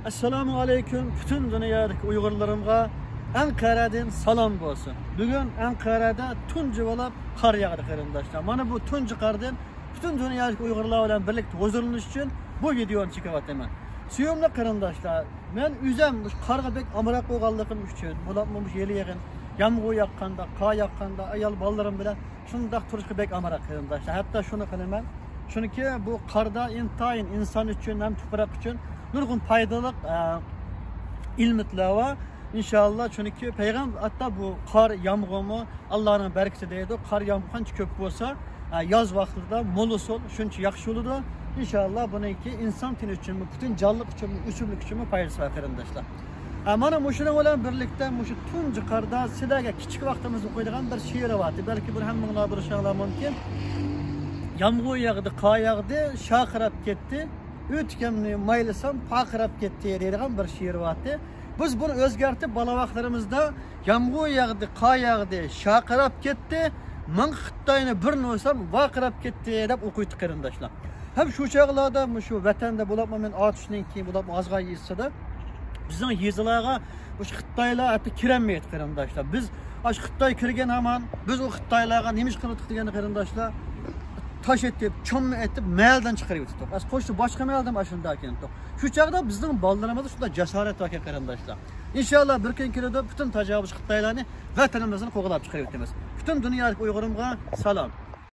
Assalamu aleyküm. Bütün dünyadaki Uygurlarımga Ankara'dan salam olsun. Bugün Ankara'da tuncu olup kar yağdı kardeşler. Bana bu tuncu kardan bütün dünyadaki Uygurlar bilen birlikte huzurlanış için bu videonu çıkartaman. Suyumlu kardeşler, ben üzem karga bek amrak koygallıkım üçün, bulatmamış yeli yağın, yağmur yakkanda, kar yakkanda, ayal ballarım bilen şundak turuşku bek amrak kardeşler. Hatta şunu kılımen, çünkü bu karda intayin insan için hem toprak için nurgun faydalık ilmitler var. İnşallah çünkü peygamber hatta bu kar yağmuru Allah'ın bereketi deydi. Kar yağmuru kanç köp olsa yaz vaktinde molusol şunçu yakşı olur. İnşallah bununki insan tini için bütün canlılık için üsümlük için faydası var arkadaşlar. Bana muşuna olan birlikte muşu tuncu karda sizlerge küçük vaktimizde koyduğum bir şiir var. Belki bunu hem bunlar bir şeyler mümkün. Yağmur yağdı, kar yağdı, şakırap gitti. Ütkemni maylisam pakırap gitti deydiğim bir şiir vardı. Biz bunu özgertip balavaklarımızda yağmur yağdı, kar yağdı, şakırap gitti. Men Xitayni bir noysam vaqirap gitti deb o'qiydi qarindoshlar. Hem şu çağlarda şu vatanda bulapma men atışdan keyin bulapma azga yizsa bizning yezilarga o'sha Xitoylar hatto kirolmaydi qarindoshlar. Biz aş Xitoy kirgan hamon biz o Xitoylarga nima ish qildik degan qarindoshlar taş etib, cho'mma etib, mayaldan chiqarib o'tdik. Az qo'shni boshqa mayaldan ashunda ekandik. Shu chaqda bizning bolalarimiz shunda jasorat va qarindoshlar. İnşallah bir kun keladi bütün tajovuz Xitoylarni vatanimizni qo'g'lab chiqarib o'tamiz. Bütün dunyodagi Uyg'urimga salom.